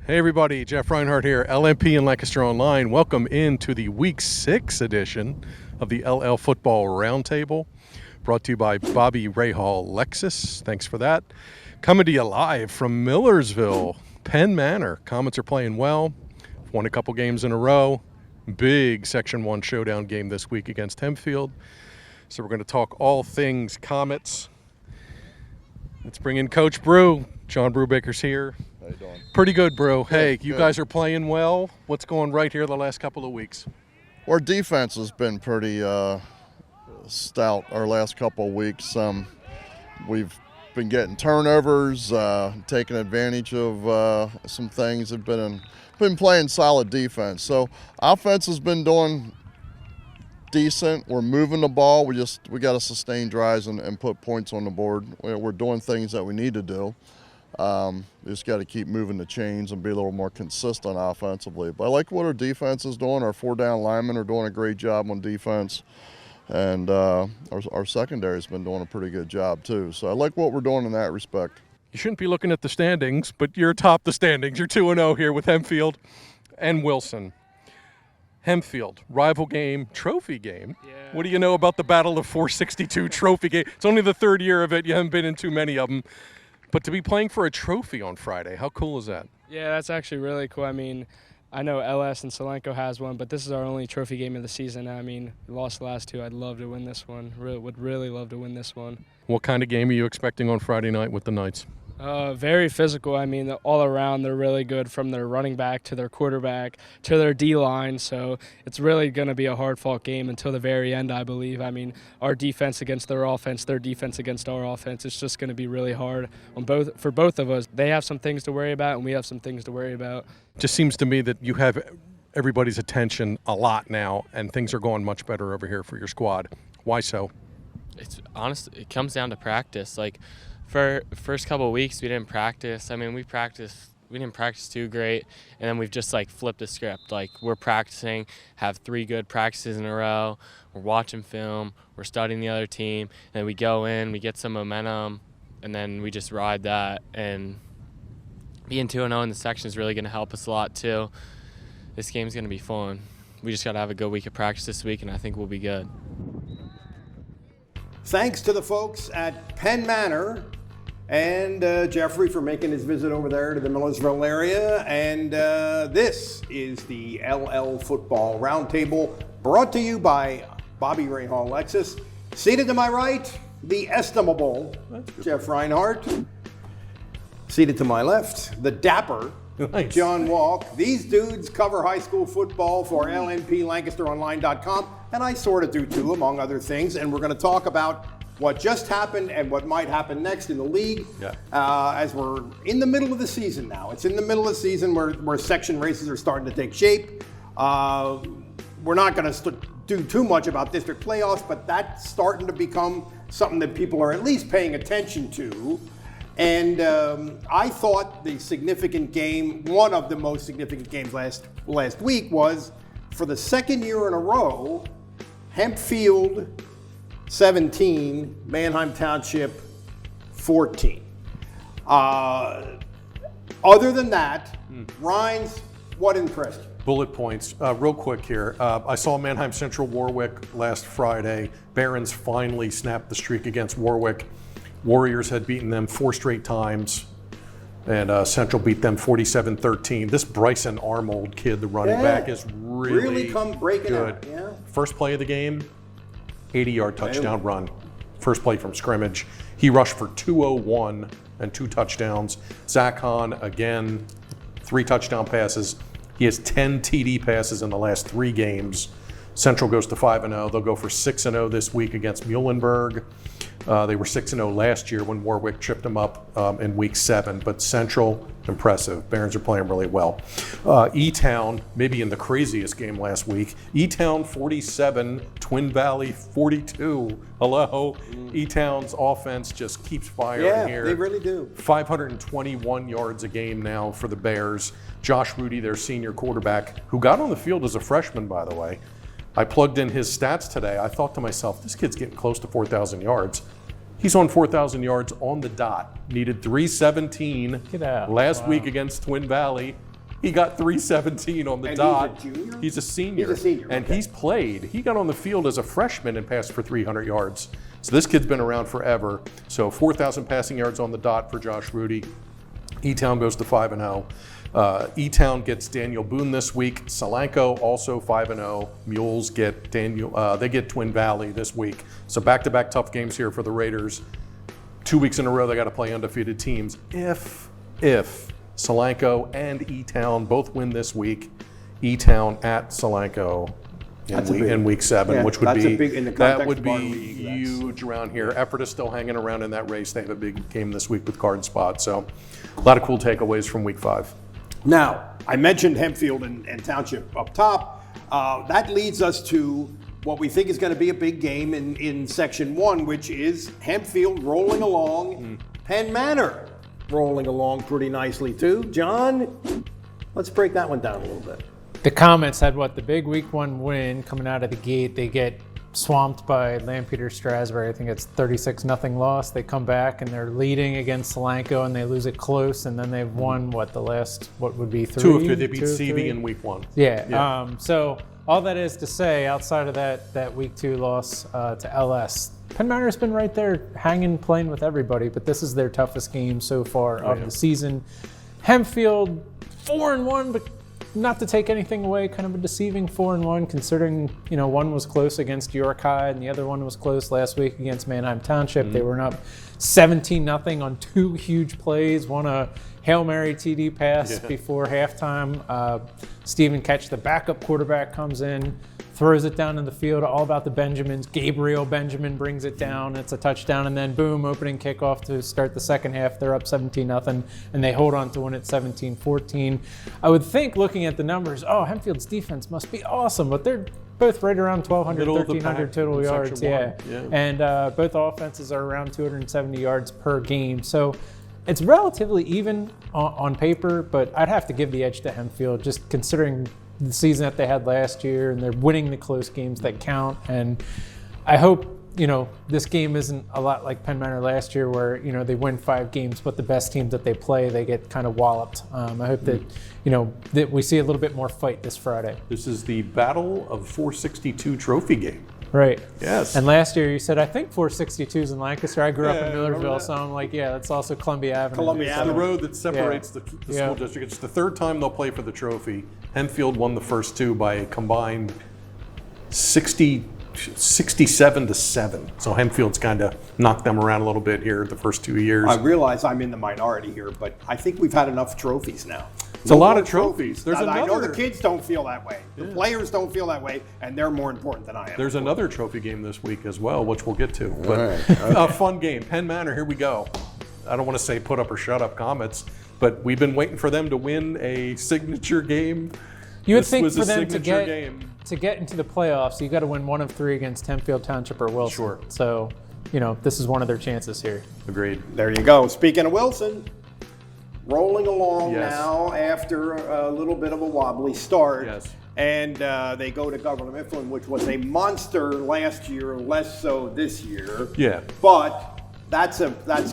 Hey everybody, Jeff Reinhardt here, LMP and Lancaster Online. Welcome into the Week 6 edition of the LL Football Roundtable, brought to you by Bobby Rahal Lexus. Thanks for that. Coming to you live from Millersville, Penn Manor. Comets are playing well, won a couple games in a row. Big Section 1 showdown game this week against Hempfield. So we're going to talk all things Comets. Let's bring in Coach Brew. John Brubaker's here. How you doing? Pretty good, bro. Hey, you good. guys are playing well. What's going right here the last couple of weeks? Our defense has been pretty stout our last couple of weeks. We've been getting turnovers, taking advantage of some things. Have been playing solid defense. So offense has been doing decent. We're moving the ball. We got to sustain drives and put points on the board. We're doing things that we need to do. We just got to keep moving the chains and be a little more consistent offensively. But I like what our defense is doing. Our 4-down linemen are doing a great job on defense. And our secondary has been doing a pretty good job too. So I like what we're doing in that respect. You shouldn't be looking at the standings, but you're atop the standings. You're 2-0 here with Hempfield and Wilson. Hempfield, rival game, trophy game. Yeah. What do you know about the Battle of 462 trophy game? It's only the third year of it. You haven't been in too many of them. But to be playing for a trophy on Friday, how cool is that? Yeah, that's actually really cool. I mean, I know LS and Solenko has one, but this is our only trophy game of the season. I mean, we lost the last two. I'd love to win this one. Would really love to win this one. What kind of game are you expecting on Friday night with the Knights? Very physical. I mean, all around they're really good, from their running back to their quarterback to their D-line. So it's really going to be a hard-fought game until the very end, I believe. I mean, our defense against their offense, their defense against our offense. It's just going to be really hard for both of us. They have some things to worry about, and we have some things to worry about. Just seems to me that you have everybody's attention a lot now, and things are going much better over here for your squad. Why so? It's honestly, it comes down to practice. Like, for first couple of weeks, we didn't practice. I mean, we didn't practice too great, and then we've just flipped the script. Like, we're practicing, have 3 good practices in a row. We're watching film, we're studying the other team, and then we go in, we get some momentum, and then we just ride that. And being 2-0 in the section is really going to help us a lot too. This game's going to be fun. We just got to have a good week of practice this week, and I think we'll be good. Thanks to the folks at Penn Manor and Jeffrey for making his visit over there to the Millersville area. And this is the LL Football Roundtable, brought to you by Bobby Rahal Lexus. Seated to my right, the estimable Jeff Reinhardt. Seated to my left, the dapper John Walk. These dudes cover high school football for LNP, LancasterOnline.com, and I sort of do too, among other things. And we're going to talk about what just happened and what might happen next in the league, as we're in the middle of the season now. It's in the middle of the season where section races are starting to take shape. We're not going to do too much about district playoffs, but that's starting to become something that people are at least paying attention to. And I thought the significant game, one of the most significant games last week, was for the second year in a row, Hempfield 17, Manheim Township 14. Other than that, Rhines, what impressed you? Bullet points. Real quick here. I saw Manheim Central Warwick last Friday. Barons finally snapped the streak against Warwick. Warriors had beaten them 4 straight times, and Central beat them 47-13. This Bryson Armold kid, the running back, is really come breaking good. Out. Yeah. First play of the game, 80-yard touchdown run. First play from scrimmage. He rushed for 201 and 2 touchdowns. Zach Hahn, again, 3 touchdown passes. He has 10 TD passes in the last 3 games. Central goes to 5-0. They'll go for 6-0 this week against Muhlenberg. They were 6-0 last year when Warwick tripped them up in week 7, but Central, impressive. Barons are playing really well. E-Town, maybe in the craziest game last week. E-Town 47, Twin Valley 42. Hello. E-Town's offense just keeps firing here. Yeah, they really do. 521 yards a game now for the Bears. Josh Rudy, their senior quarterback, who got on the field as a freshman, by the way. I plugged in his stats today. I thought to myself, this kid's getting close to 4,000 yards. He's on 4,000 yards on the dot. Needed 317 last week against Twin Valley. He got 317 on the And dot. he's a junior? He's a senior. He's a senior, And okay. he's played. He got on the field as a freshman and passed for 300 yards. So this kid's been around forever. So 4,000 passing yards on the dot for Josh Rudy. E-Town goes to 5-0. E-Town gets Daniel Boone this week. Solanco also 5-0. Mules get they get Twin Valley this week. So back-to-back tough games here for the Raiders. 2 weeks in a row they got to play undefeated teams. If Solanco and E-Town both win this week, E-Town at Solanco in week 7, Yeah, which would that's a be big- in the that context would of be our league, that's- huge around here. Ephrata's still hanging around in that race. They have a big game this week with Garden Spot. So a lot of cool takeaways from week 5. Now, I mentioned Hempfield and Township up top. That leads us to what we think is going to be a big game in Section 1, which is Hempfield rolling along, Penn Manor rolling along pretty nicely too. John, let's break that one down a little bit. The Comets had the big week 1 win coming out of the gate. They get swamped by Lampeter Strasburg. I think it's 36-0 loss. They come back and they're leading against Solanco and they lose it close. And then they've won the last would be 3. 2 of 3. They beat 2 of CV 3? in week 1. Yeah. So all that is to say, outside of that week 2 loss to LS, Penn Manor's been right there hanging, playing with everybody. But this is their toughest game so far of the season. Hempfield 4-1, but not to take anything away, kind of a deceiving 4-1, considering one was close against York High and the other one was close last week against Manheim Township. They were up 17-0 on 2 huge plays. One a Hail Mary TD pass before halftime. Stephen Ketch, the backup quarterback, comes in, throws it down in the field, all about the Benjamins. Gabriel Benjamin brings it down. It's a touchdown, and then boom, opening kickoff to start the second half. They're up 17-0, and they hold on to win it 17-14. I would think, looking at the numbers, Hempfield's defense must be awesome, but they're both right around 1,200, Middle of the 1,300 pack total in yards. Section 1. And both offenses are around 270 yards per game. So it's relatively even on paper, but I'd have to give the edge to Hempfield, just considering the season that they had last year, and they're winning the close games that count. And I hope, this game isn't a lot like Penn Manor last year where, they win 5 games, but the best teams that they play, they get kind of walloped. I hope that, that we see a little bit more fight this Friday. This is the Battle of 462 trophy game. Right. Yes. And last year you said, I think 462's in Lancaster. I grew up Yeah, in remember Millersville, that? so I'm like, yeah, that's also Columbia Avenue. Columbia It's the Avenue. road that separates the school district. It's the 3rd time they'll play for the trophy. Hempfield won the first 2 by a combined 67-7. So Hempfield's kind of knocked them around a little bit here the first 2 years. I realize I'm in the minority here, but I think we've had enough trophies now. It's a lot of trophies. There's Now, I know another- the kids don't feel that way. The players don't feel that way, and they're more important than I am. There's another trophy game this week as well, which we'll get to. But a fun game. Penn Manor, here we go. I don't want to say put up or shut up Comets, but we've been waiting for them to win a signature game. You would This think was for a them to signature get game. into the playoffs, you got to win 1 of 3 against Hempfield Township or Wilson. Sure. So, this is one of their chances here. Agreed. There you go. Speaking of Wilson, rolling along Yes. now after a little bit of a wobbly start. Yes. And they go to Governor Mifflin, which was a monster last year, less so this year. Yeah. But that's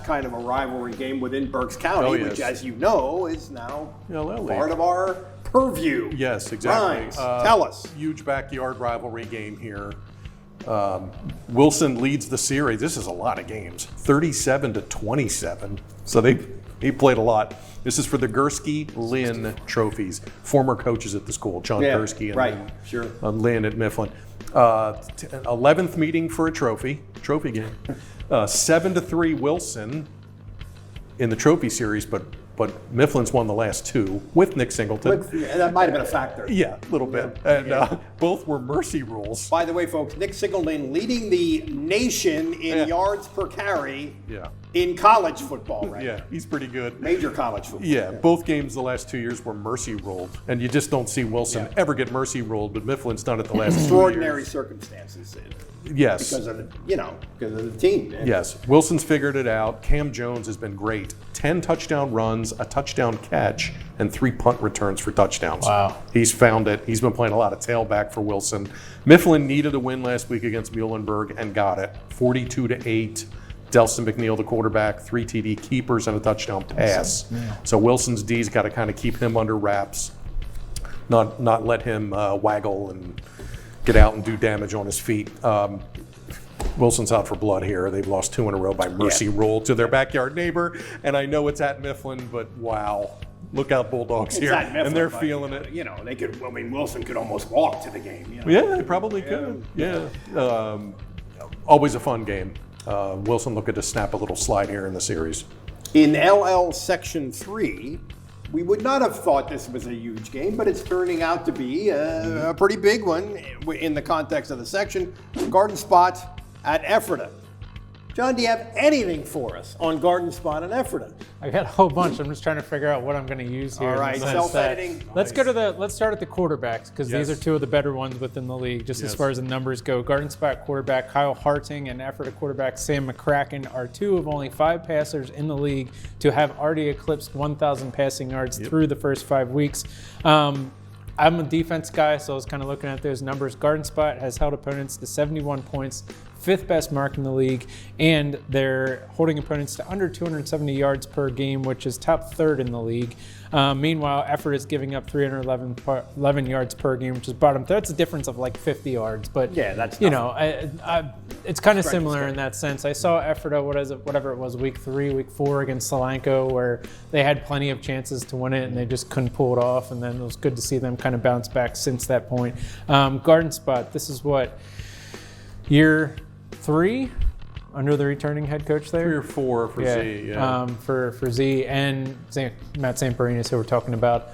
kind of a rivalry game within Berks County, Oh, yes. which, as you know, is now LL part League. of our purview. Yes, exactly. Rhymes, tell us. Huge backyard rivalry game here. Wilson leads the series. This is a lot of games. 37-27. So they played a lot. This is for the Gursky-Lynn trophies. Former coaches at the school, John Yeah, Gursky and right, sure. Lynn at Mifflin. 11th meeting for a trophy game. 7-3 Wilson in the trophy series, but Mifflin's won the last 2 with Nick Singleton. That might have been a factor. Yeah, a little bit. And both were mercy rules. By the way, folks, Nick Singleton leading the nation in yards per carry Yeah. in college football right Yeah, now. he's pretty good. Major college football. Yeah, both games the last 2 years were mercy ruled. And you just don't see Wilson ever get mercy ruled, but Mifflin's done it the last 2 Extraordinary years. circumstances Yes. because of the team. Yes, Wilson's figured it out. Cam Jones has been great. 10 touchdown runs, a touchdown catch, and 3 punt returns for touchdowns. Wow. He's found it. He's been playing a lot of tailback for Wilson. Mifflin needed a win last week against Muhlenberg and got it. 42-8. Delson McNeil, the quarterback, 3 TD keepers and a touchdown pass. So Wilson's D's got to kind of keep him under wraps. not let him waggle and get out and do damage on his feet. Wilson's out for blood here. They've lost 2 in a row by mercy rule to their backyard neighbor. And I know it's at Mifflin, but wow. Look out, Bulldogs here. Mifflin, and they're but, feeling it. You know, they could, I mean, Wilson could almost walk to the game. You know? Yeah, they probably could. Yeah. Always a fun game. Wilson looking to snap a little slide here in the series. In LL Section 3, we would not have thought this was a huge game, but it's turning out to be a pretty big one in the context of the section. Garden Spot at Ephrata. John, do you have anything for us on Garden Spot and Ephrata? I got a whole bunch. I'm just trying to figure out what I'm going to use here. All right, self-editing. Let's start at the quarterbacks, because these are two of the better ones within the league, just as far as the numbers go. Garden Spot quarterback Kyle Harting and Ephrata quarterback Sam McCracken are 2 of only 5 passers in the league to have already eclipsed 1,000 passing yards through the first 5 weeks. I'm a defense guy, so I was kind of looking at those numbers. Garden Spot has held opponents to 71 points, 5th best mark in the league, and they're holding opponents to under 270 yards per game, which is top 3rd in the league. Meanwhile, Ephrata is giving up 311 yards per game, which is bottom 3rd. That's a difference of like 50 yards, but that's it's kind of similar in that sense. I saw Ephrata, whatever it was, week 3, week 4 against Solanco, where they had plenty of chances to win it and they just couldn't pull it off. And then it was good to see them kind of bounce back since that point. Garden Spot, this is what, year 3 under the returning head coach there? 3 or 4 for Z, for Z and Matt Samparinas, who we're talking about.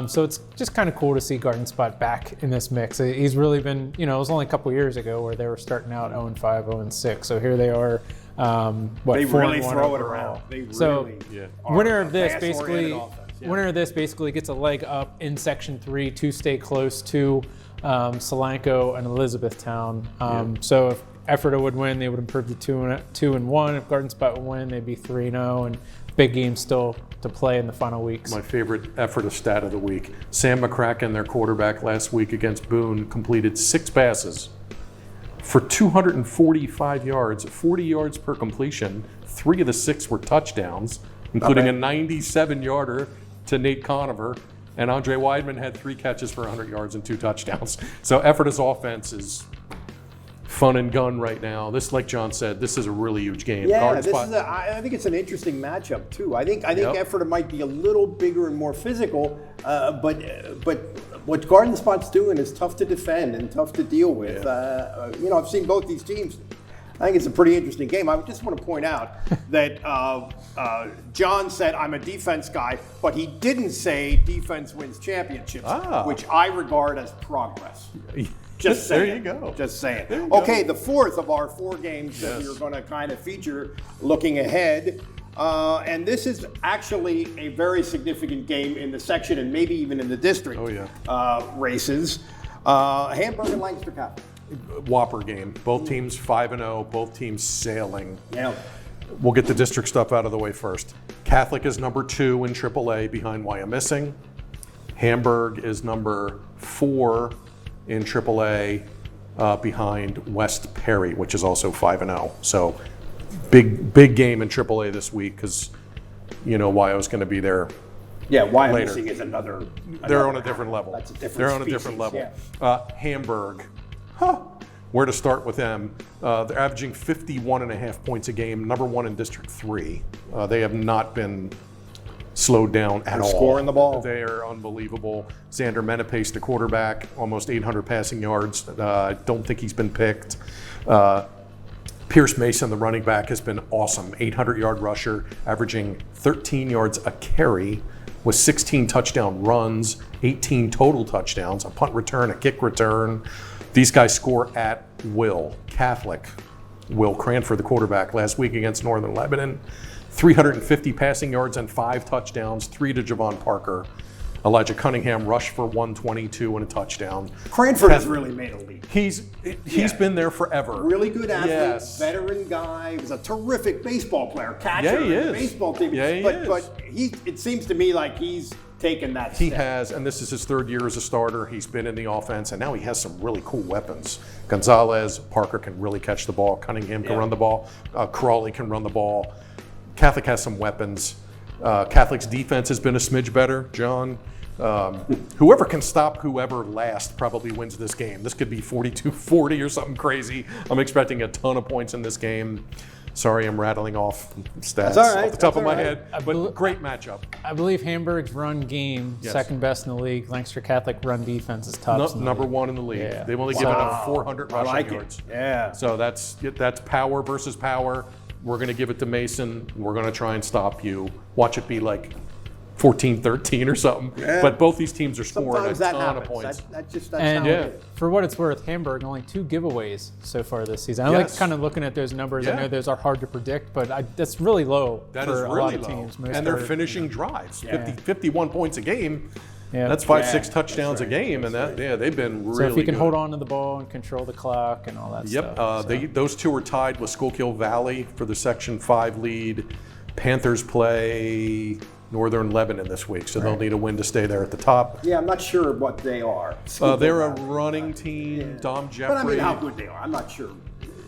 So it's just kind of cool to see Garden Spot back in this mix. He's really been, it was only a couple years ago where they were starting out 0-5, 0-6. So here they are, they 4-1 really throw it overall. around. They So really winner of this pass-oriented basically, offense, winner of this basically gets a leg up in Section 3 to stay close to Solanco and Elizabethtown. So if Ephrata would win, they would improve to 2-1. If Garden Spot would win, they'd be 3-0, and big games still to play in the final weeks. My favorite Ephrata stat of the week. Sam McCracken, their quarterback last week against Boone, completed 6 passes for 245 yards, 40 yards per completion. 3 of the 6 were touchdowns, including a 97-yarder to Nate Conover. And Andre Weidman had 3 catches for 100 yards and 2 touchdowns. So Ephrata's offense is fun and gun right now. This, like John said, this is a really huge game. Yeah, Garden this Spot, is I think it's an interesting matchup too. I think Ephrata might be a little bigger and more physical, but what Garden Spot's doing is tough to defend and tough to deal with. I've seen both these teams. I think it's a pretty interesting game. I just want to point out that John said I'm a defense guy, but he didn't say defense wins championships, which I regard as progress. Just saying. There you go. Just saying. Okay, the 4th of our 4 games that we're going to kind of feature looking ahead. And this is actually a very significant game in the section and maybe even in the district races. Hamburg and Lancaster Catholic. Whopper game. Both teams 5-0, both teams sailing. Yeah. We'll get the district stuff out of the way first. Catholic is number 2 in AAA behind Wyomissing. Hamburg is number 4 in AAA behind West Perry, which is also 5-0. So big game in AAA this week because Wyo's going to be there. Yeah, Wyomissing is another. They're on a different level. That's a different They're on a species, different level. yeah. Hamburg. Where to start with them? They're averaging 51.5 points a game, number 1 in District 3. They have not been slowed down at all. Scoring the ball. They are unbelievable. Xander Menepace, the quarterback, almost 800 passing yards. I don't think he's been picked. Pierce Mason, the running back, has been awesome. 800-yard rusher, averaging 13 yards a carry with 16 touchdown runs, 18 total touchdowns, a punt return, a kick return. These guys score at will. Catholic, Will Cranford, the quarterback, last week against Northern Lebanon, 350 passing yards and 5 touchdowns, 3 to Javon Parker. Elijah Cunningham rushed for 122 and a touchdown. Cranford has really made a leap. He's been there forever. Really good athlete, Yes. veteran guy. He was a terrific baseball player, catcher Yeah, he on the is. baseball team. Yeah, he but is. it seems to me like he's taken that He step. has, and this is his 3rd year as a starter. He's been in the offense, and now he has some really cool weapons. Gonzalez, Parker can really catch the ball. Cunningham can run the ball. Crawley can run the ball. Catholic has some weapons. Catholic's defense has been a smidge better, John. Whoever can stop whoever last probably wins this game. This could be 42-40 or something crazy. I'm expecting a ton of points in this game. Sorry, I'm rattling off stats all right, off the top of that's my all right. head, but great matchup. I believe Hamburg's run game, Yes. second best in the league. Lancaster Catholic run defense is top. Number one in the league. Yeah. They've only given up 400 I rushing like yards. it. Yeah. So that's power versus power. We're going to give it to Mason. We're going to try and stop you. Watch it be like 14-13 or something. Yeah. But both these teams are scoring Sometimes a that ton happens. of points. That's And how it is. for what it's worth, Hamburg only 2 giveaways so far this season. I like Yes. kind of looking at those numbers. I Yeah. know those are hard to predict, but that's really low That for is a lot really of low. teams. Most And they're are- finishing drives. Yeah. 51 points a game. Yeah. That's 5-6 Yeah, touchdowns that's a right, game, and they've been really So if you can good. hold on to the ball and control the clock and all that Yep, stuff. so. those two are tied with Schuylkill Valley for the Section 5 lead. Panthers play Northern Lebanon this week, so they'll need a win to stay there at the top. Yeah, I'm not sure what they are. They're a running team. Dom Jeffrey. But I mean, how good they are, I'm not sure.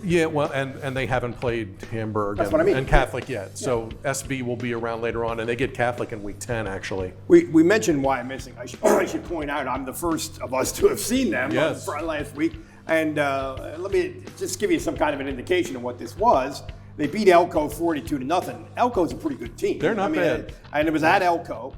Yeah, well, and they haven't played Hamburg That's and, what I mean. and Catholic yet. So SB will be around later on, and they get Catholic in week 10, actually. We mentioned why I'm missing. I should point out I'm the first of us to have seen them Yes. last week. And let me just give you some kind of an indication of what this was. They beat Elko 42-0. Elko's a pretty good team. They're not bad. And it was at Elko.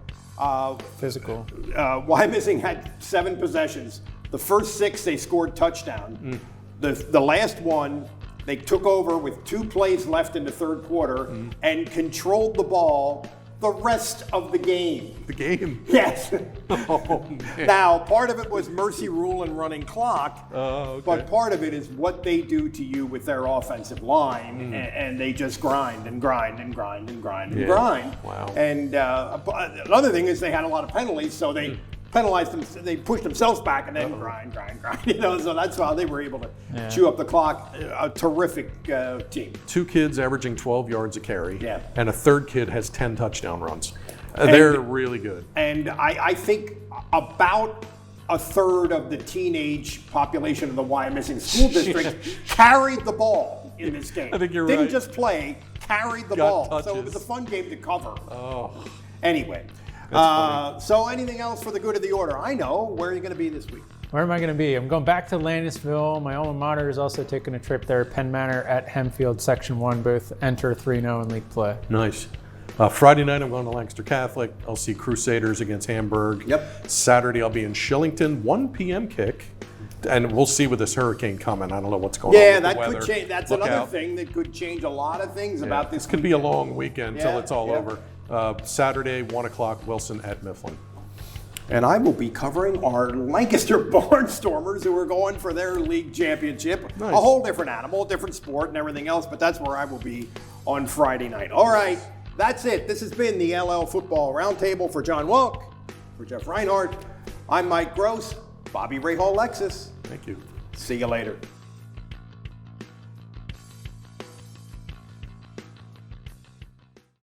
Physical. Wyomissing had 7 possessions. The first 6 they scored touchdown. The last one they took over with 2 plays left in the third quarter and controlled the ball the rest of the game. The game. Yes. Oh, man. Now, part of it was mercy rule and running clock, okay. but part of it is what they do to you with their offensive line, and they just grind and grind and grind and grind and Yeah. grind. Wow. And another thing is they had a lot of penalties, so they penalized them. They pushed themselves back and then grind. So that's how they were able to chew up the clock. A terrific team. 2 kids averaging 12 yards a carry, Yeah. and a third kid has 10 touchdown runs. They're really good. And I think about a third of the teenage population of the Wyomissing School District carried the ball in this game. I think you're Didn't right. just play, carried the Got ball. So it touches. was a fun game to cover. Oh, Anyway, so anything else for the good of the order? I know. Where are you going to be this week? Where am I going to be? I'm going back to Landisville. My alma mater is also taking a trip there. Penn Manor at Hempfield, Section 1. Both enter 3-0 in league play. nice. Friday night, I'm going to Lancaster Catholic. I'll see Crusaders against Hamburg. Yep. Saturday, I'll be in Shillington, 1 p.m. kick. And we'll see with this hurricane coming. I don't know what's going on Yeah, with that the weather. could change. That's Look another out. thing that could change a lot of things Yeah, about this. This could be a long weekend till Yeah, it's all yeah. over. Saturday, 1 o'clock, Wilson at Mifflin. And I will be covering our Lancaster Barnstormers, who are going for their league championship. Nice. A whole different animal, different sport and everything else, but that's where I will be on Friday night. All right, that's it. This has been the LL Football Roundtable. For John Welk, for Jeff Reinhardt, I'm Mike Gross, Bobby Rahal Lexus. Thank you. See you later.